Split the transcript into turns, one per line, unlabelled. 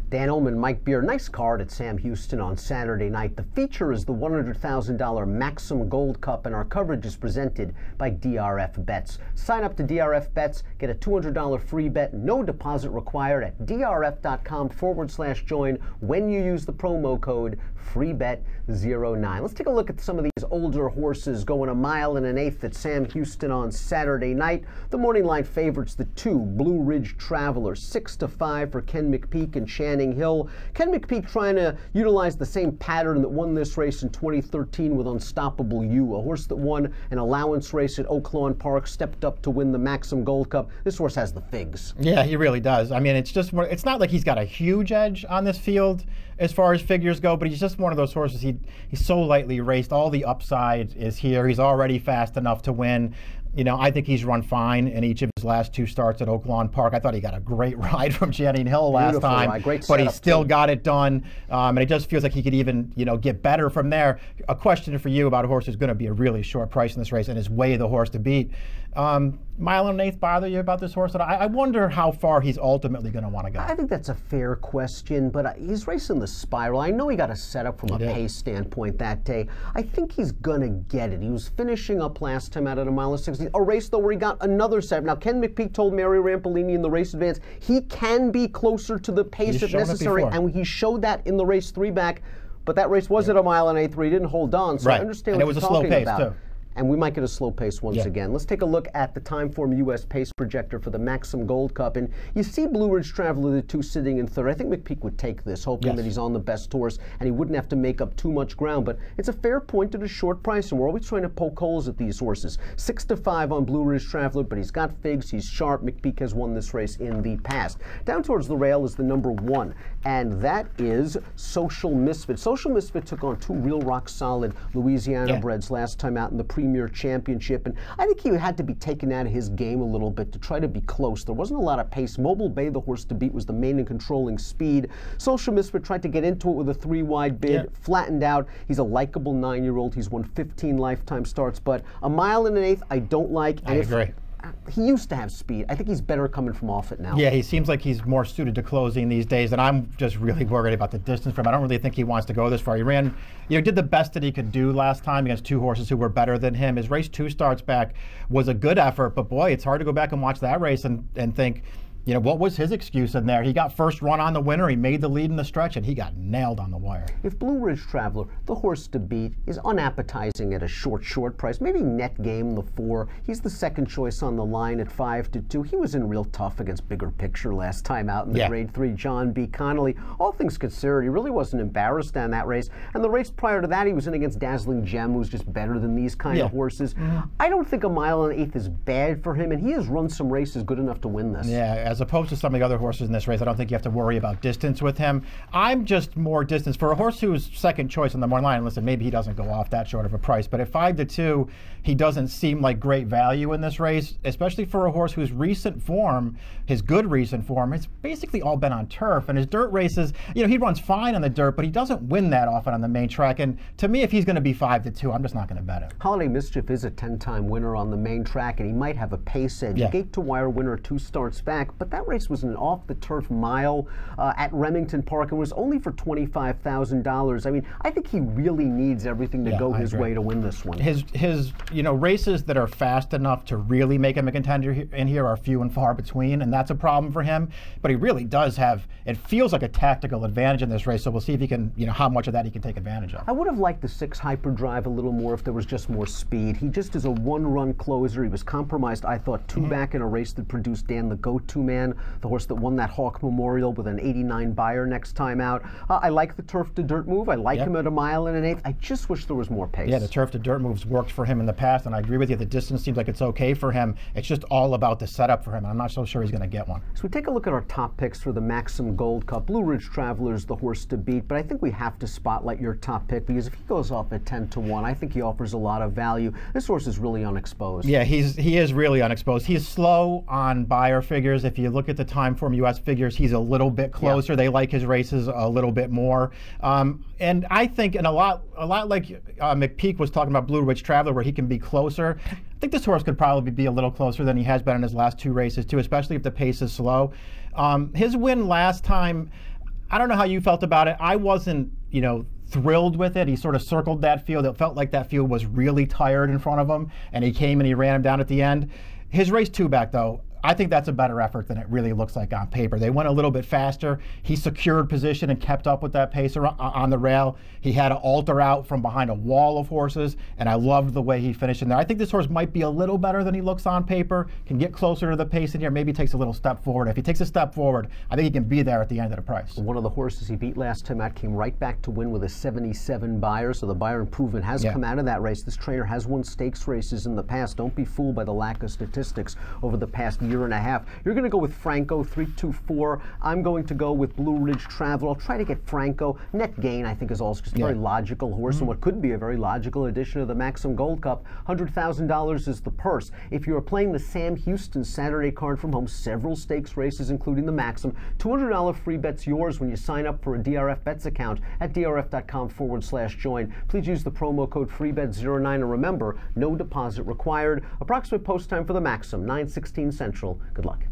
Dan Illman, Mike Beer, nice card at Sam Houston on Saturday night. The feature is the $100,000 Maxxam Gold Cup, and our coverage is presented by DRF Bets. Sign up to DRF Bets, get a $200 free bet, no deposit required at drf.com/join when you use the promo code FREEBET09. Let's take a look at some of these older horses going 1 1/8 at Sam Houston on Saturday night. The morning line favorites the 2 Blue Ridge Travelers, 6-5 for Ken McPeek and Channing Hill. Ken McPeek trying to utilize the same pattern that won this race in 2013 with Unstoppable You, a horse that won an allowance race at Oaklawn Park, stepped up to win the Maxxam Gold Cup. This horse has the figs.
Yeah, he really does. I mean, it's not like he's got a huge edge on this field as far as figures go, but he's just one of those horses. He's so lightly raced. All the upside is here. He's already fast enough to win. You know, I think he's run fine in each of his last 2 starts at Oaklawn Park. I thought he got a great ride from Channing Hill last time, but he still got it done. And it just feels like he could even, get better from there. A question for you about a horse who's going to be a really short price in this race and is way the horse to beat. 1 1/8 bother you about this horse? I wonder how far he's ultimately going to want to go.
I think that's a fair question, but he's racing the Spiral. I know he got a setup from a pace standpoint that day. I think he's going to get it. He was finishing up last time out at 1.60 miles. A race, though, where he got another setup. Now, Ken McPeek told Mary Rampolini in the race advance he can be closer to the pace if necessary, and he showed that in the race 3 back. But that race was at 1 1/8 where he didn't hold on, so I understand what you're talking about. And it was a slow pace, too. And we might get a slow pace once again. Let's take a look at the Timeform U.S. pace projector for the Maxxam Gold Cup. And you see Blue Ridge Traveler, the 2 sitting in 3rd. I think McPeek would take this, hoping that he's on the best horse and he wouldn't have to make up too much ground. But it's a fair point at a short price, and we're always trying to poke holes at these horses. 6-5 on Blue Ridge Traveler, but he's got figs, he's sharp. McPeek has won this race in the past. Down towards the rail is the number 1, and that is Social Misfit. Social Misfit took on 2 real rock-solid Louisiana breds last time out in the Premier Championship, and I think he had to be taken out of his game a little bit to try to be close. There wasn't a lot of pace. Mobile Bay, the horse to beat, was the main and controlling speed. Social Misfit tried to get into it with a 3-wide bid, flattened out. He's a likable 9-year-old. He's won 15 lifetime starts, but 1 1/8 I don't like.
I agree.
He used to have speed. I think he's better coming from off it now.
Yeah, he seems like he's more suited to closing these days, and I'm just really worried about the distance from him. I don't really think he wants to go this far. He ran, did the best that he could do last time against 2 horses who were better than him. His race 2 starts back was a good effort, but boy, it's hard to go back and watch that race and think, what was his excuse in there? He got first run on the winner, he made the lead in the stretch, and he got nailed on the wire.
If Blue Ridge Traveler, the horse to beat, is unappetizing at a short price, maybe net game the 4, he's the 2nd choice on the line at 5-2. He was in real tough against Bigger Picture last time out in the Grade 3, John B. Connolly. All things considered, he really wasn't embarrassed on that race. And the race prior to that, he was in against Dazzling Gem, who's just better than these kind of horses. I don't think 1 1/8 is bad for him, and he has run some races good enough to win this.
Yeah, as opposed to some of the other horses in this race, I don't think you have to worry about distance with him. I'm just more distance. For a horse who's 2nd choice on the morning line, listen, maybe he doesn't go off that short of a price, but at 5-2, he doesn't seem like great value in this race, especially for a horse whose recent form, his good recent form, it's basically all been on turf. And his dirt races, he runs fine on the dirt, but he doesn't win that often on the main track. And to me, if he's going to be 5-2, I'm just not going to bet him.
Holiday Mischief is a 10-time winner on the main track, and he might have a pace edge. Gate to wire winner 2 starts back, but that race was an off-the-turf mile at Remington Park and was only for $25,000. I mean, I think he really needs everything to go his way to win this one.
His races that are fast enough to really make him a contender in here are few and far between, and that's a problem for him. But he really does have, it feels like a tactical advantage in this race, so we'll see if he can, how much of that he can take advantage of.
I would have liked the 6 Hyperdrive a little more if there was just more speed. He just is a 1-run closer. He was compromised, I thought, 2 back in a race that produced Dan the Go-To Man, the horse that won that Hawk Memorial with an 89 buyer next time out. I like the turf to dirt move. I like him at 1 1/8. I just wish there was more pace.
Yeah, the turf to dirt moves worked for him in the past, and I agree with you. The distance seems like it's okay for him. It's just all about the setup for him, and I'm not so sure he's going to get one.
So we take a look at our top picks for the Maxxam Gold Cup. Blue Ridge Traveler's the horse to beat, but I think we have to spotlight your top pick because if he goes off at 10-1, I think he offers a lot of value. This horse is really unexposed.
Yeah, he is really unexposed. He's slow on buyer figures. If you look at the Timeform U.S. figures, he's a little bit closer. They like his races a little bit more. And I think, and a lot like McPeek was talking about Blue Ridge Traveler, where he can be closer. I think this horse could probably be a little closer than he has been in his last 2 races too, especially if the pace is slow. His win last time, I don't know how you felt about it. I wasn't, thrilled with it. He sort of circled that field. It felt like that field was really tired in front of him, and he came and he ran him down at the end. His race 2 back, though, I think that's a better effort than it really looks like on paper. They went a little bit faster. He secured position and kept up with that pacer on the rail. He had to alter out from behind a wall of horses, and I loved the way he finished in there. I think this horse might be a little better than he looks on paper, can get closer to the pace in here, maybe takes a little step forward. If he takes a step forward, I think he can be there at the end of the price.
One of the horses he beat last time out came right back to win with a 77 Beyer, so the Beyer improvement has come out of that race. This trainer has won stakes races in the past. Don't be fooled by the lack of statistics over the past year and a half. You're going to go with Franco, 3-2-4. I'm going to go with Blue Ridge Travel. I'll try to get Franco. Net gain, I think, is also just a very logical horse and what could be a very logical addition to the Maxxam Gold Cup. $100,000 is the purse. If you're playing the Sam Houston Saturday card from home, several stakes races, including the Maxxam, $200 free bet's yours when you sign up for a DRF Bets account at drf.com/join. Please use the promo code FREEBET09, and remember, no deposit required. Approximate post time for the Maxxam, 9:16 Central. Good luck.